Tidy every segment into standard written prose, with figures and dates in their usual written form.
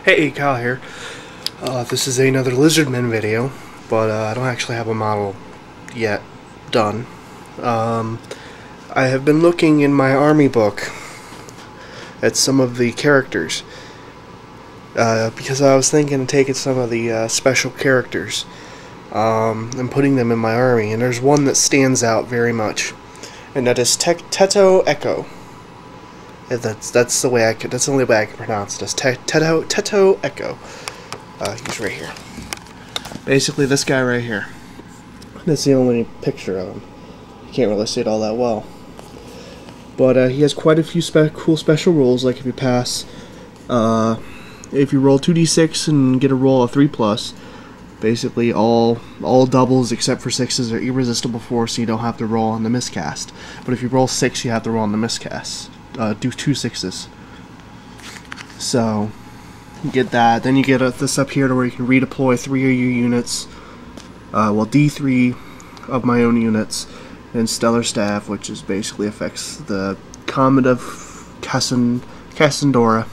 Hey, Kyle here. This is another Lizardmen video, but I don't actually have a model yet done. I have been looking in my army book at some of the characters, because I was thinking of taking some of the special characters and putting them in my army, and there's one that stands out very much, and that is Tetto'eko. That's the way that's the only way I can pronounce it. It's Tetto'eko. He's right here. Basically, this guy right here. That's the only picture of him. You can't really see it all that well. But he has quite a few cool special rules. Like if you pass, if you roll 2d6 and get a roll of 3+, basically all doubles except for 6s are irresistible force, so you don't have to roll on the miscast. But if you roll 6, you have to roll on the miscast. Do 2 6s. So you get that. Then you get this up here to where you can redeploy 3 of your units. Well, D3 of my own units, and Stellar Staff, which is basically affects the Comet of Cassandora,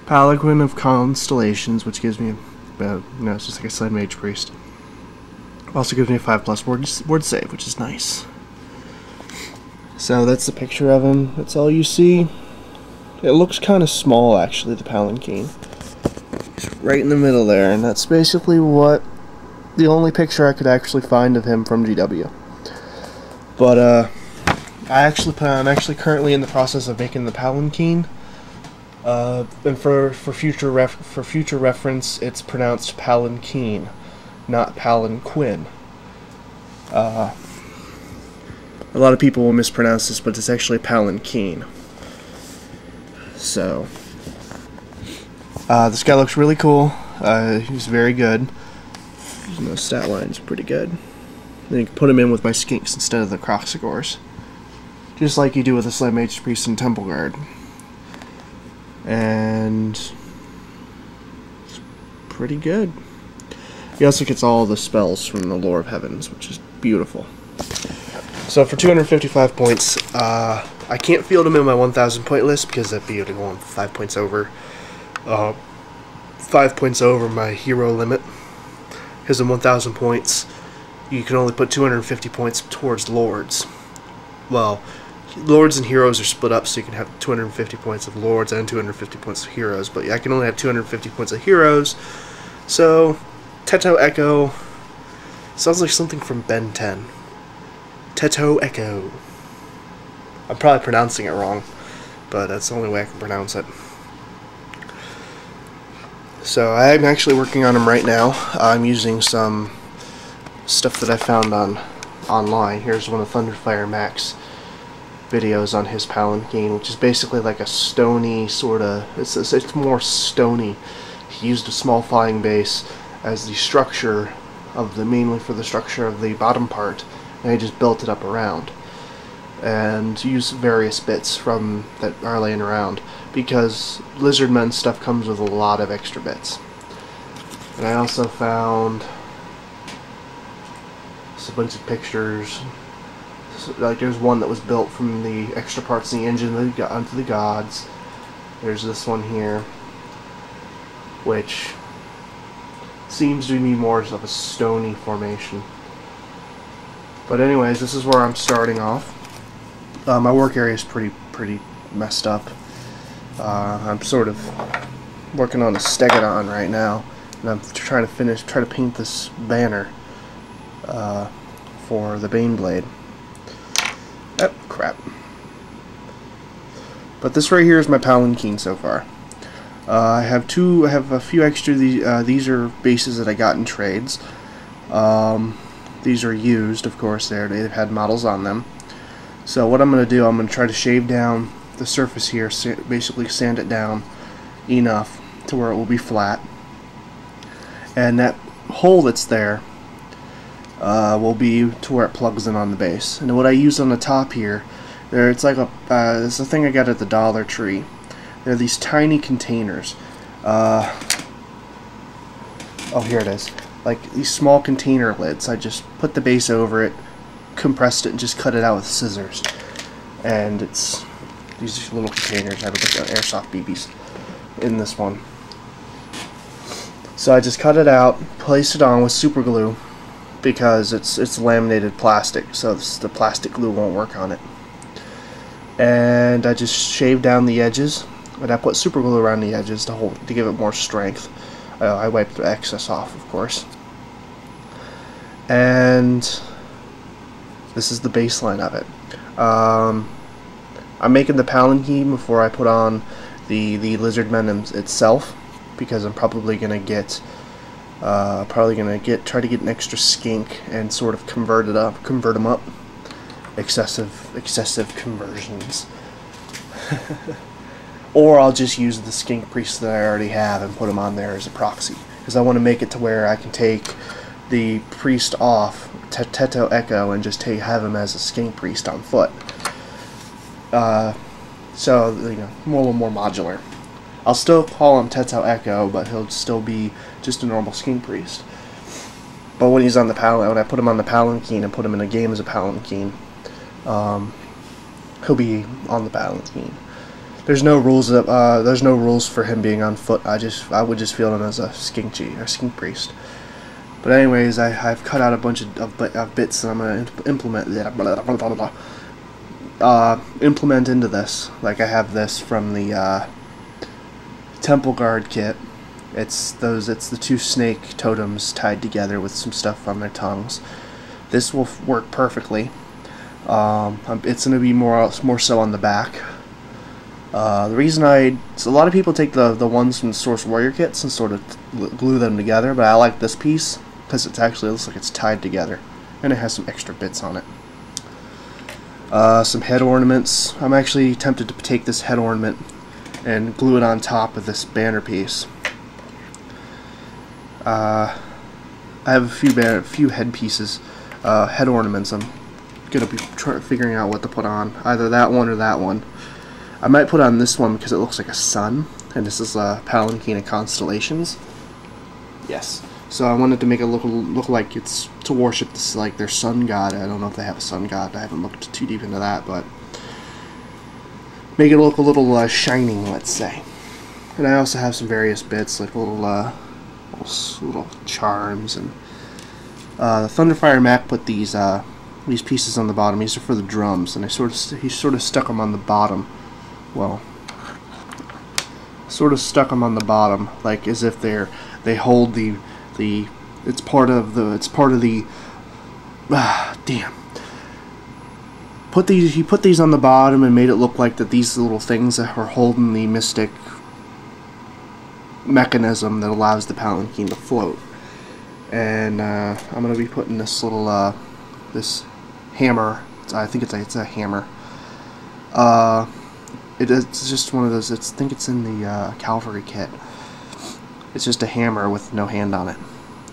Paladin of Constellations, which gives me it's just like a Sled Mage Priest. Also gives me a 5+ ward save, which is nice. So that's the picture of him. That's all you see. It looks kind of small, actually, the Palanquin. He's right in the middle there, and that's basically the only picture I could actually find of him from GW. But I'm actually currently in the process of making the Palanquin. And for future reference, it's pronounced Palanquin, not Palanquin. A lot of people will mispronounce this, but it's actually Palanquin. So, this guy looks really cool. He's very good. The stat line's pretty good. Then you can put him in with my skinks instead of the Croxagors, just like you do with the Sled Mage Priest and Temple Guard. And it's pretty good. He also gets all the spells from the Lore of Heavens, which is beautiful. So for 255 points, I can't field him in my 1,000 point list because that'd be going 5 points over. 5 points over my hero limit. Because in 1,000 points, you can only put 250 points towards Lords. Well, Lords and Heroes are split up, so you can have 250 points of Lords and 250 points of Heroes. But I can only have 250 points of Heroes. So, Tetto'eko sounds like something from Ben 10. Tetto'eko. I'm probably pronouncing it wrong, but that's the only way I can pronounce it. So I'm actually working on him right now. I'm using some stuff that I found online. Here's one of Thunderfire Max videos on his Palanquin, which is basically like a stony sort of. It's more stony. He used a small flying base as the structure of mainly for the structure of the bottom part. And I just built it up around and used various bits from that are laying around, because Lizardmen stuff comes with a lot of extra bits. And I also found just a bunch of pictures. So, like there's one that was built from the extra parts in the engine onto the gods. There's this one here, which seems to be more of a stony formation. But anyways, this is where I'm starting off. My work area is pretty messed up. I'm sort of working on a Stegodon right now, and I'm trying to paint this banner for the Baneblade. Oh, crap. But this right here is my Palanquin so far. I have a few extra. These are bases that I got in trades. These are used, of course. They've had models on them. So what I'm going to do, I'm going to try to shave down the surface here, basically sand it down enough to where it will be flat. And that hole that's there will be to where it plugs in on the base. And what I use on the top here, it's like it's a thing I got at the Dollar Tree. They're these tiny containers. Oh, here it is. Like these small container lids. I just put the base over it, compressed it, and just cut it out with scissors. And it's these little containers. I have a bunch of airsoft BBs in this one. So I just cut it out, placed it on with super glue, because it's laminated plastic, so the plastic glue won't work on it. And I just shaved down the edges, and I put super glue around the edges to give it more strength. I wiped the excess off, of course. And this is the baseline of it. I'm making the palanquin before I put on the Lizardmen itself, because I'm probably gonna try to get an extra skink and sort of convert them up. Excessive conversions. Or I'll just use the skink priest that I already have and put him on there as a proxy, because I want to make it to where I can take the priest off, Tetto'eko, and just have him as a skink priest on foot. So, you know, a little more modular. I'll still call him Tetto'eko, but he'll still be just a normal skink priest. But when he's on the when I put him on the palanquin and put him in a game as a palanquin, he'll be on the palanquin. There's no rules for him being on foot. I would just feel him as a skink priest. But anyways, I've cut out a bunch of bits, and I'm gonna implement into this. Like, I have this from the Temple Guard kit. It's the two snake totems tied together with some stuff on their tongues. This will work perfectly. It's going to be more so on the back. The reason so a lot of people take the ones from the Source Warrior kits and sort of glue them together, but I like this piece because it actually looks like it's tied together, and it has some extra bits on it. Some head ornaments. I'm actually tempted to take this head ornament and glue it on top of this banner piece. I have a few head pieces, head ornaments. I'm gonna be figuring out what to put on, either that one or that one. I might put on this one because it looks like a sun, and this is a palanquin of constellations. Yes. So I wanted to make it look like it's to worship this, like, their sun god. I don't know if they have a sun god. I haven't looked too deep into that, but make it look a little shining, let's say. And I also have some various bits, like little charms, and the Thunderfire Mac put these pieces on the bottom. These are for the drums, and he sort of stuck them on the bottom. Well, sort of stuck them on the bottom, like as if they hold it's part of the damn. He put these on the bottom and made it look like that these little things that are holding the mystic mechanism that allows the palanquin to float. And I'm gonna be putting this little this hammer. I think it's a hammer. It's just one of those. I think it's in the Cavalry kit. It's just a hammer with no hand on it,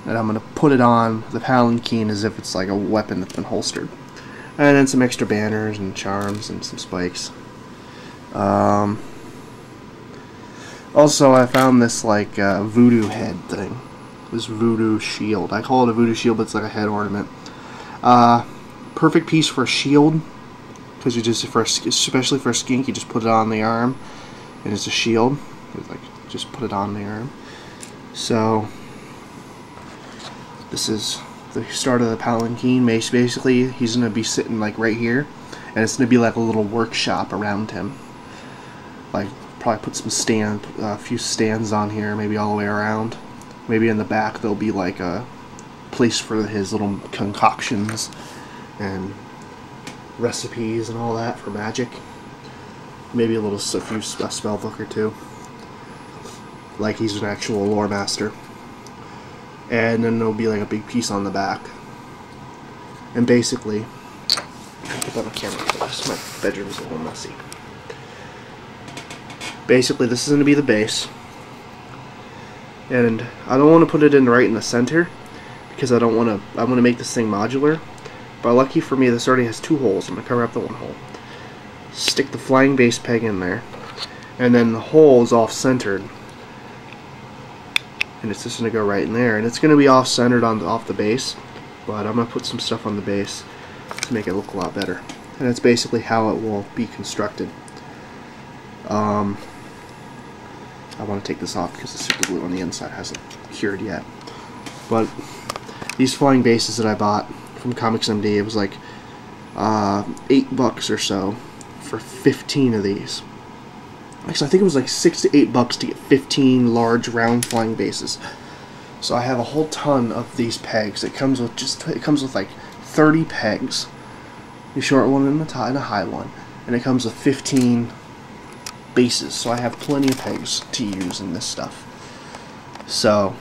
and I'm gonna put it on the palanquin as if it's like a weapon that's been holstered. And then some extra banners and charms and some spikes. Also, I found this like voodoo head thing. This voodoo shield. I call it a voodoo shield, but it's like a head ornament. Perfect piece for a shield, because especially for a skink, you just put it on the arm, and it's a shield. Like, just put it on the arm. So this is the start of the palanquin. Basically, he's gonna be sitting like right here, and it's gonna be like a little workshop around him. Like, probably put some a few stands on here, maybe all the way around. Maybe in the back there'll be like a place for his little concoctions and recipes and all that for magic. Maybe a few spell book or two, like he's an actual lore master. And then there'll be like a big piece on the back. And basically, I'll put that on camera for this. My bedroom's a little messy. Basically, this is going to be the base, and I don't want to put it in right in the center because I want to make this thing modular. But lucky for me, this already has two holes. I'm going to cover up the one hole. Stick the flying base peg in there, and then the hole is off-centered, and it's just going to go right in there, and it's going to be off-centered off the base, but I'm going to put some stuff on the base to make it look a lot better. And that's basically how it will be constructed. I want to take this off because the super glue on the inside hasn't cured yet. But these flying bases that I bought from Comics MD, it was like $8 or so for 15 of these. Actually, I think it was like $6 to $8 to get 15 large round flying bases. So I have a whole ton of these pegs. It comes with like 30 pegs, a short one and a high one, and it comes with 15 bases. So I have plenty of pegs to use in this stuff. So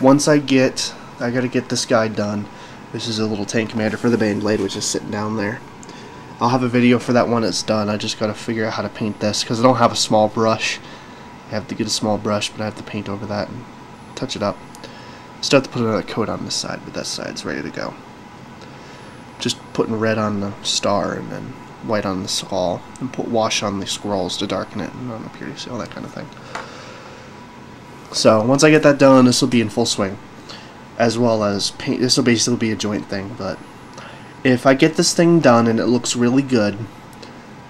once I gotta get this guy done. This is a little tank commander for the Beyblade, which is sitting down there. I'll have a video for that one that's done. I just gotta figure out how to paint this because I don't have a small brush. I have to get a small brush, but I have to paint over that and touch it up. Still have to put another coat on this side, but that side's ready to go. Just putting red on the star and then white on the skull, and put wash on the scrolls to darken it, and on the purity seal, that kind of thing. So once I get that done, this will be in full swing. As well as paint. This will basically be a joint thing, but if I get this thing done and it looks really good,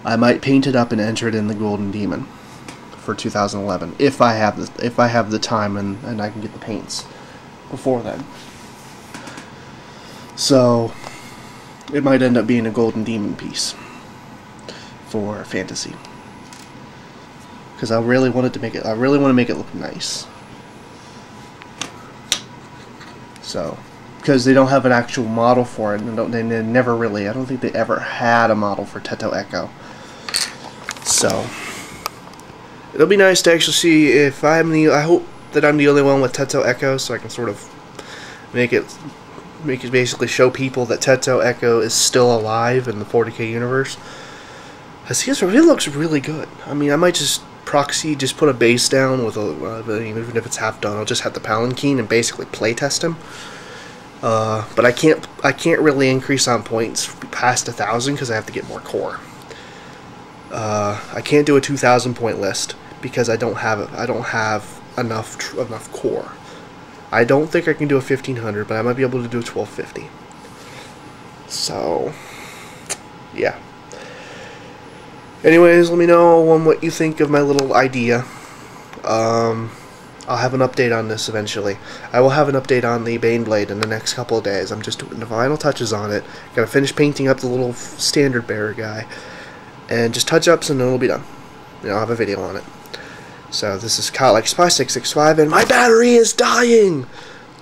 I might paint it up and enter it in the Golden Demon for 2011 if I have the time and I can get the paints before then. So it might end up being a Golden Demon piece for fantasy because I really wanted to make it. I really want to make it look nice. So, because they don't have an actual model for it, and they never really, I don't think they ever had a model for Tetto'eko. So, it'll be nice to actually see if I hope that I'm the only one with Tetto'eko, so I can sort of make it basically show people that Tetto'eko is still alive in the 40K universe. Because he looks really good. I mean, I might just put a base down with even if it's half done, I'll just have the Palanquin and basically play test him. But I can't really increase on points past 1,000 because I have to get more core. I can't do a 2,000 point list because I don't have enough core. I don't think I can do a 1,500, but I might be able to do a 1,250. So yeah. Anyways, let me know on what you think of my little idea. I'll have an update on this eventually. I will have an update on the Beyblade in the next couple of days. I'm just doing the final touches on it. Gotta finish painting up the little standard bearer guy. And just touch-ups and then it'll be done. I'll have a video on it. So this is Kyle Spy665 and my battery is dying!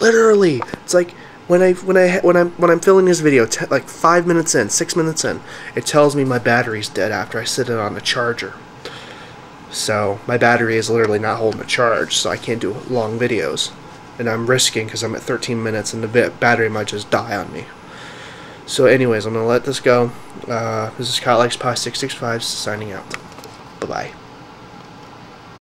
Literally! It's like when I'm filming this video, like 5 minutes in, 6 minutes in, it tells me my battery's dead after I sit it on a charger. So my battery is literally not holding a charge, so I can't do long videos. And I'm risking because I'm at 13 minutes and the battery might just die on me. So anyways, I'm going to let this go. This is Kyle Spy665 signing out. Bye-bye.